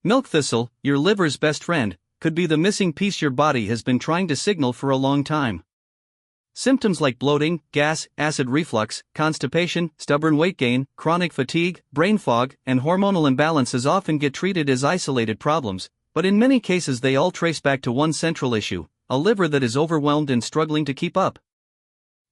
Milk thistle, your liver's best friend, could be the missing piece your body has been trying to signal for a long time. Symptoms like bloating, gas, acid reflux, constipation, stubborn weight gain, chronic fatigue, brain fog, and hormonal imbalances often get treated as isolated problems, but in many cases they all trace back to one central issue: a liver that is overwhelmed and struggling to keep up.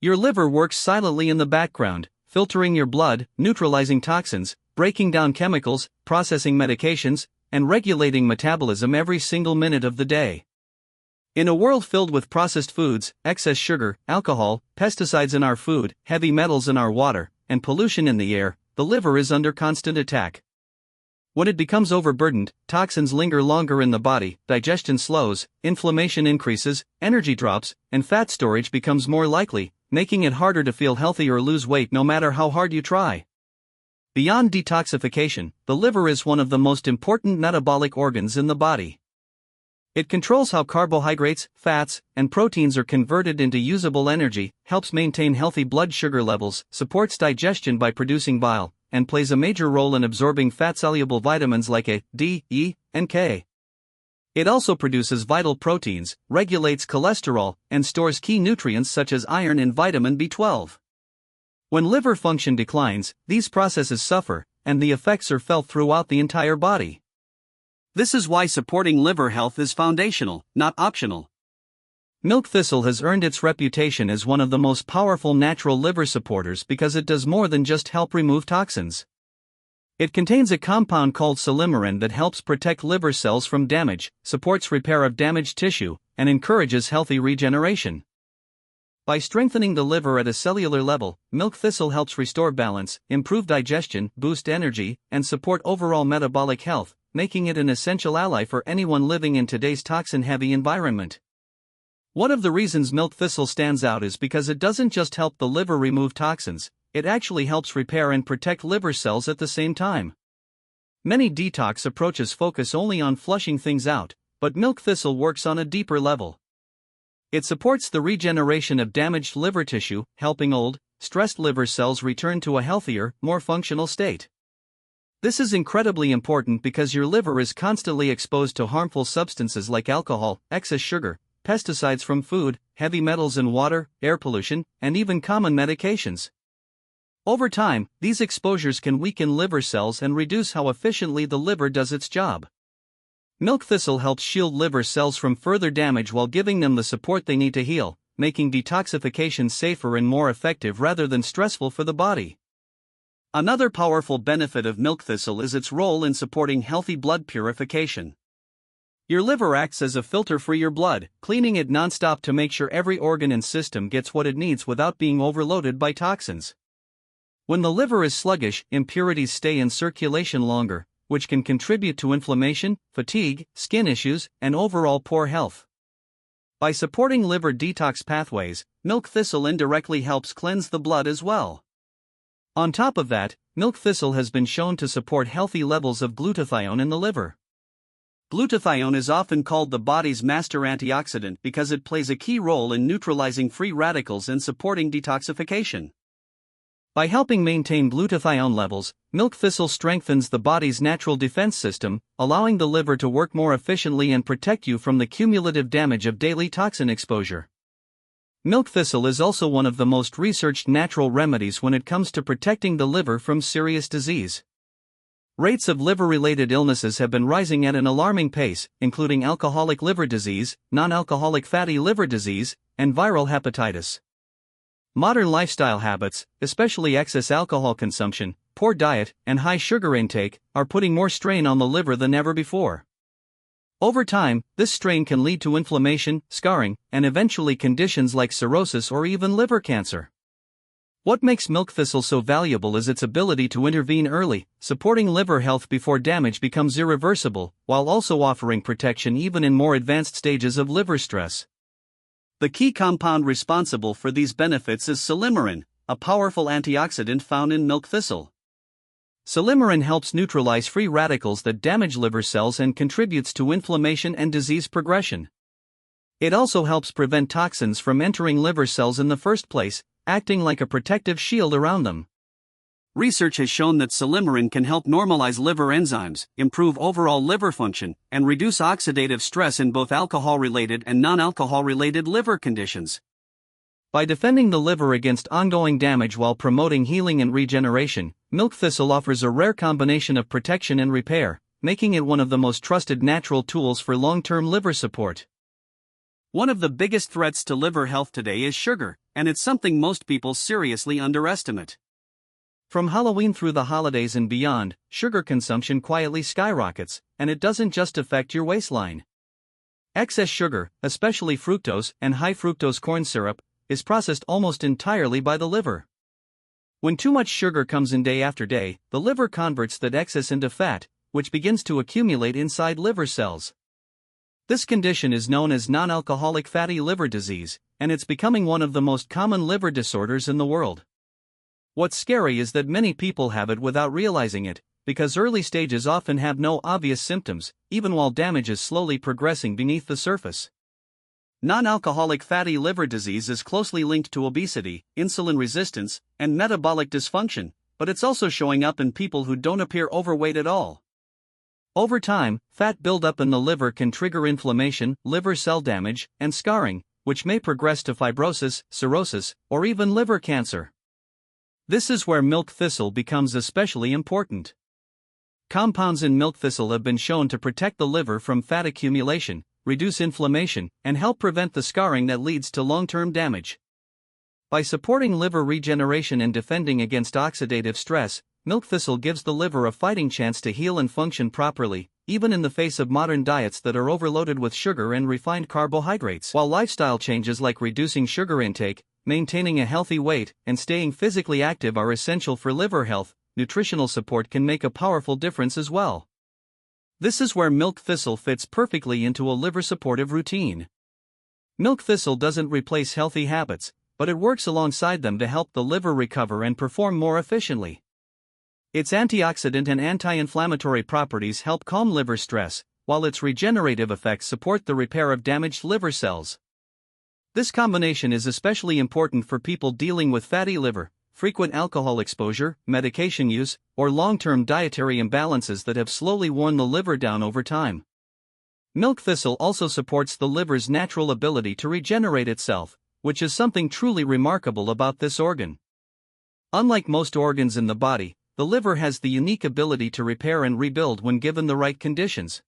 Your liver works silently in the background, filtering your blood, neutralizing toxins, breaking down chemicals, processing medications, and regulating metabolism every single minute of the day. In a world filled with processed foods, excess sugar, alcohol, pesticides in our food, heavy metals in our water, and pollution in the air, the liver is under constant attack. When it becomes overburdened, toxins linger longer in the body, digestion slows, inflammation increases, energy drops, and fat storage becomes more likely, making it harder to feel healthy or lose weight no matter how hard you try. Beyond detoxification, the liver is one of the most important metabolic organs in the body. It controls how carbohydrates, fats, and proteins are converted into usable energy, helps maintain healthy blood sugar levels, supports digestion by producing bile, and plays a major role in absorbing fat-soluble vitamins like A, D, E, and K. It also produces vital proteins, regulates cholesterol, and stores key nutrients such as iron and vitamin B12. When liver function declines, these processes suffer, and the effects are felt throughout the entire body. This is why supporting liver health is foundational, not optional. Milk thistle has earned its reputation as one of the most powerful natural liver supporters because it does more than just help remove toxins. It contains a compound called silymarin that helps protect liver cells from damage, supports repair of damaged tissue, and encourages healthy regeneration. By strengthening the liver at a cellular level, milk thistle helps restore balance, improve digestion, boost energy, and support overall metabolic health, making it an essential ally for anyone living in today's toxin-heavy environment. One of the reasons milk thistle stands out is because it doesn't just help the liver remove toxins, it actually helps repair and protect liver cells at the same time. Many detox approaches focus only on flushing things out, but milk thistle works on a deeper level. It supports the regeneration of damaged liver tissue, helping old, stressed liver cells return to a healthier, more functional state. This is incredibly important because your liver is constantly exposed to harmful substances like alcohol, excess sugar, pesticides from food, heavy metals in water, air pollution, and even common medications. Over time, these exposures can weaken liver cells and reduce how efficiently the liver does its job. Milk thistle helps shield liver cells from further damage while giving them the support they need to heal, making detoxification safer and more effective rather than stressful for the body. Another powerful benefit of milk thistle is its role in supporting healthy blood purification. Your liver acts as a filter for your blood, cleaning it nonstop to make sure every organ and system gets what it needs without being overloaded by toxins. When the liver is sluggish, impurities stay in circulation longer, which can contribute to inflammation, fatigue, skin issues, and overall poor health. By supporting liver detox pathways, milk thistle indirectly helps cleanse the blood as well. On top of that, milk thistle has been shown to support healthy levels of glutathione in the liver. Glutathione is often called the body's master antioxidant because it plays a key role in neutralizing free radicals and supporting detoxification. By helping maintain glutathione levels, milk thistle strengthens the body's natural defense system, allowing the liver to work more efficiently and protect you from the cumulative damage of daily toxin exposure. Milk thistle is also one of the most researched natural remedies when it comes to protecting the liver from serious disease. Rates of liver-related illnesses have been rising at an alarming pace, including alcoholic liver disease, non-alcoholic fatty liver disease, and viral hepatitis. Modern lifestyle habits, especially excess alcohol consumption, poor diet, and high sugar intake, are putting more strain on the liver than ever before. Over time, this strain can lead to inflammation, scarring, and eventually conditions like cirrhosis or even liver cancer. What makes milk thistle so valuable is its ability to intervene early, supporting liver health before damage becomes irreversible, while also offering protection even in more advanced stages of liver stress. The key compound responsible for these benefits is silymarin, a powerful antioxidant found in milk thistle. Silymarin helps neutralize free radicals that damage liver cells and contributes to inflammation and disease progression. It also helps prevent toxins from entering liver cells in the first place, acting like a protective shield around them. Research has shown that silymarin can help normalize liver enzymes, improve overall liver function, and reduce oxidative stress in both alcohol-related and non-alcohol-related liver conditions. By defending the liver against ongoing damage while promoting healing and regeneration, milk thistle offers a rare combination of protection and repair, making it one of the most trusted natural tools for long-term liver support. One of the biggest threats to liver health today is sugar, and it's something most people seriously underestimate. From Halloween through the holidays and beyond, sugar consumption quietly skyrockets, and it doesn't just affect your waistline. Excess sugar, especially fructose and high fructose corn syrup, is processed almost entirely by the liver. When too much sugar comes in day after day, the liver converts that excess into fat, which begins to accumulate inside liver cells. This condition is known as non-alcoholic fatty liver disease, and it's becoming one of the most common liver disorders in the world. What's scary is that many people have it without realizing it, because early stages often have no obvious symptoms, even while damage is slowly progressing beneath the surface. Non-alcoholic fatty liver disease is closely linked to obesity, insulin resistance, and metabolic dysfunction, but it's also showing up in people who don't appear overweight at all. Over time, fat buildup in the liver can trigger inflammation, liver cell damage, and scarring, which may progress to fibrosis, cirrhosis, or even liver cancer. This is where milk thistle becomes especially important. Compounds in milk thistle have been shown to protect the liver from fat accumulation, reduce inflammation, and help prevent the scarring that leads to long-term damage. By supporting liver regeneration and defending against oxidative stress, milk thistle gives the liver a fighting chance to heal and function properly, even in the face of modern diets that are overloaded with sugar and refined carbohydrates. While lifestyle changes like reducing sugar intake, maintaining a healthy weight, and staying physically active are essential for liver health, nutritional support can make a powerful difference as well. This is where milk thistle fits perfectly into a liver-supportive routine. Milk thistle doesn't replace healthy habits, but it works alongside them to help the liver recover and perform more efficiently. Its antioxidant and anti-inflammatory properties help calm liver stress, while its regenerative effects support the repair of damaged liver cells. This combination is especially important for people dealing with fatty liver, frequent alcohol exposure, medication use, or long-term dietary imbalances that have slowly worn the liver down over time. Milk thistle also supports the liver's natural ability to regenerate itself, which is something truly remarkable about this organ. Unlike most organs in the body, the liver has the unique ability to repair and rebuild when given the right conditions.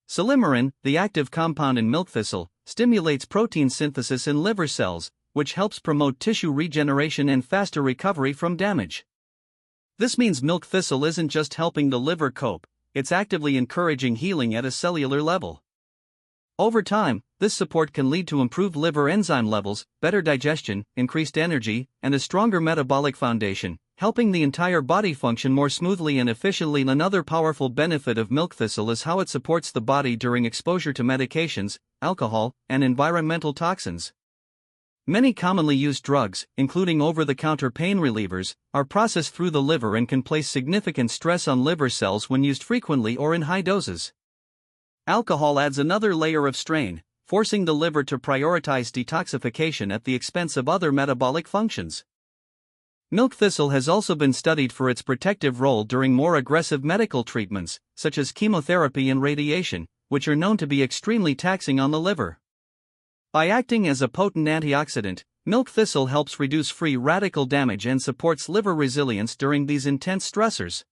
Silymarin, the active compound in milk thistle, stimulates protein synthesis in liver cells, which helps promote tissue regeneration and faster recovery from damage. This means milk thistle isn't just helping the liver cope, it's actively encouraging healing at a cellular level. Over time, this support can lead to improved liver enzyme levels, better digestion, increased energy, and a stronger metabolic foundation, helping the entire body function more smoothly and efficiently. Another powerful benefit of milk thistle is how it supports the body during exposure to medications, alcohol, and environmental toxins. Many commonly used drugs, including over-the-counter pain relievers, are processed through the liver and can place significant stress on liver cells when used frequently or in high doses. Alcohol adds another layer of strain, forcing the liver to prioritize detoxification at the expense of other metabolic functions. Milk thistle has also been studied for its protective role during more aggressive medical treatments, such as chemotherapy and radiation, which are known to be extremely taxing on the liver. By acting as a potent antioxidant, milk thistle helps reduce free radical damage and supports liver resilience during these intense stressors.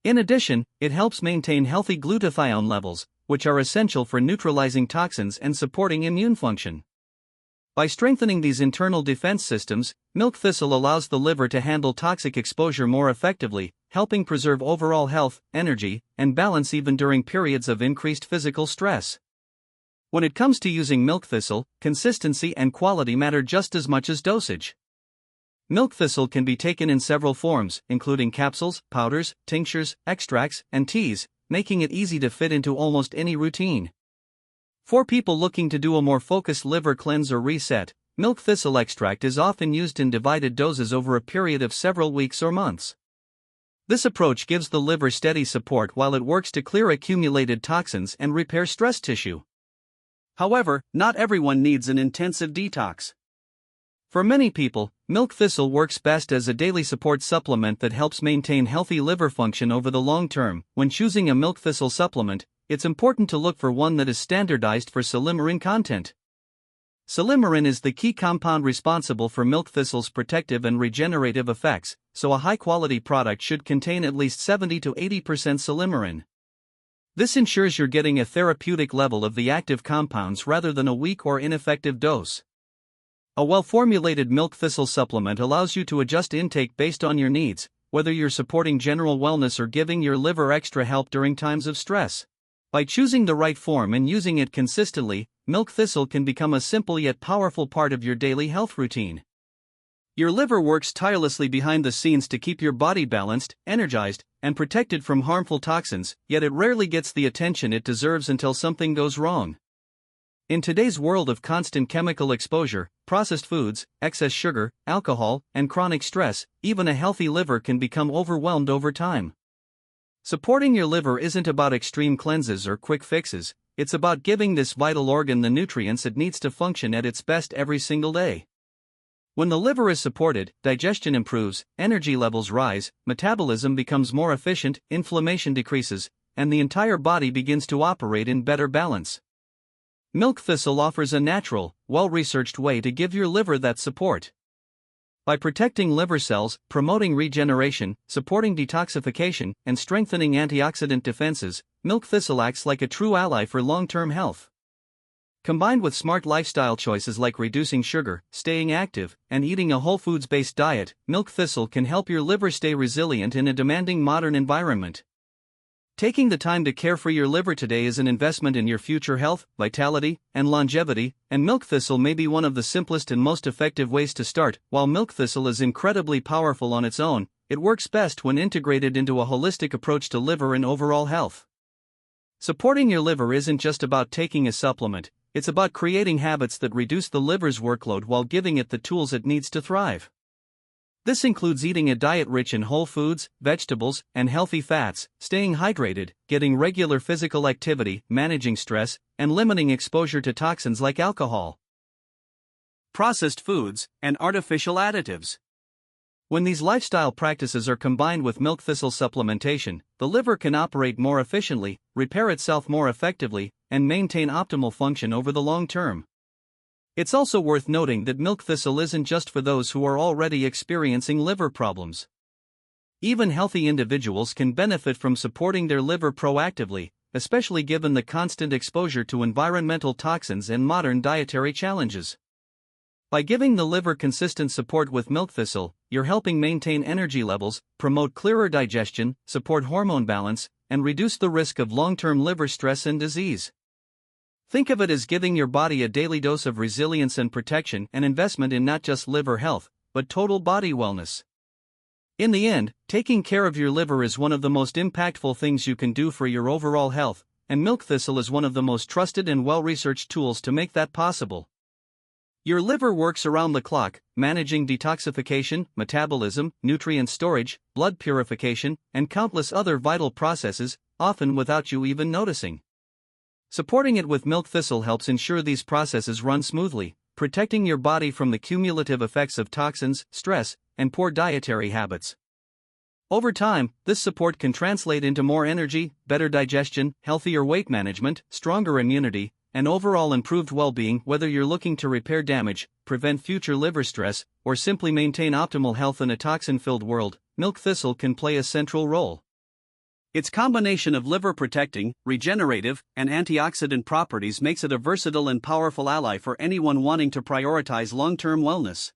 In addition, it helps maintain healthy glutathione levels, which are essential for neutralizing toxins and supporting immune function. By strengthening these internal defense systems, milk thistle allows the liver to handle toxic exposure more effectively, helping preserve overall health, energy, and balance even during periods of increased physical stress. When it comes to using milk thistle, consistency and quality matter just as much as dosage. Milk thistle can be taken in several forms, including capsules, powders, tinctures, extracts, and teas, making it easy to fit into almost any routine. For people looking to do a more focused liver cleanse or reset, milk thistle extract is often used in divided doses over a period of several weeks or months. This approach gives the liver steady support while it works to clear accumulated toxins and repair stress tissue. However, not everyone needs an intensive detox. For many people, Milk thistle works best as a daily support supplement that helps maintain healthy liver function over the long term. When choosing a milk thistle supplement, it's important to look for one that is standardized for silymarin content. Silymarin is the key compound responsible for milk thistle's protective and regenerative effects, so a high-quality product should contain at least 70 to 80% silymarin. This ensures you're getting a therapeutic level of the active compounds rather than a weak or ineffective dose. A well-formulated milk thistle supplement allows you to adjust intake based on your needs, whether you're supporting general wellness or giving your liver extra help during times of stress. By choosing the right form and using it consistently, milk thistle can become a simple yet powerful part of your daily health routine. Your liver works tirelessly behind the scenes to keep your body balanced, energized, and protected from harmful toxins, yet it rarely gets the attention it deserves until something goes wrong. In today's world of constant chemical exposure, processed foods, excess sugar, alcohol, and chronic stress, even a healthy liver can become overwhelmed over time. Supporting your liver isn't about extreme cleanses or quick fixes, it's about giving this vital organ the nutrients it needs to function at its best every single day. When the liver is supported, digestion improves, energy levels rise, metabolism becomes more efficient, inflammation decreases, and the entire body begins to operate in better balance. Milk thistle offers a natural, well-researched way to give your liver that support. By protecting liver cells, promoting regeneration, supporting detoxification, and strengthening antioxidant defenses, milk thistle acts like a true ally for long-term health. Combined with smart lifestyle choices like reducing sugar, staying active, and eating a whole foods-based diet, milk thistle can help your liver stay resilient in a demanding modern environment. Taking the time to care for your liver today is an investment in your future health, vitality, and longevity, and milk thistle may be one of the simplest and most effective ways to start. While milk thistle is incredibly powerful on its own, it works best when integrated into a holistic approach to liver and overall health. Supporting your liver isn't just about taking a supplement, it's about creating habits that reduce the liver's workload while giving it the tools it needs to thrive. This includes eating a diet rich in whole foods, vegetables, and healthy fats, staying hydrated, getting regular physical activity, managing stress, and limiting exposure to toxins like alcohol, processed foods, and artificial additives. When these lifestyle practices are combined with milk thistle supplementation, the liver can operate more efficiently, repair itself more effectively, and maintain optimal function over the long term. It's also worth noting that milk thistle isn't just for those who are already experiencing liver problems. Even healthy individuals can benefit from supporting their liver proactively, especially given the constant exposure to environmental toxins and modern dietary challenges. By giving the liver consistent support with milk thistle, you're helping maintain energy levels, promote clearer digestion, support hormone balance, and reduce the risk of long-term liver stress and disease. Think of it as giving your body a daily dose of resilience and protection, an investment in not just liver health, but total body wellness. In the end, taking care of your liver is one of the most impactful things you can do for your overall health, and milk thistle is one of the most trusted and well-researched tools to make that possible. Your liver works around the clock, managing detoxification, metabolism, nutrient storage, blood purification, and countless other vital processes, often without you even noticing. Supporting it with milk thistle helps ensure these processes run smoothly, protecting your body from the cumulative effects of toxins, stress, and poor dietary habits. Over time, this support can translate into more energy, better digestion, healthier weight management, stronger immunity, and overall improved well-being. Whether you're looking to repair damage, prevent future liver stress, or simply maintain optimal health in a toxin-filled world, milk thistle can play a central role. Its combination of liver-protecting, regenerative, and antioxidant properties makes it a versatile and powerful ally for anyone wanting to prioritize long-term wellness.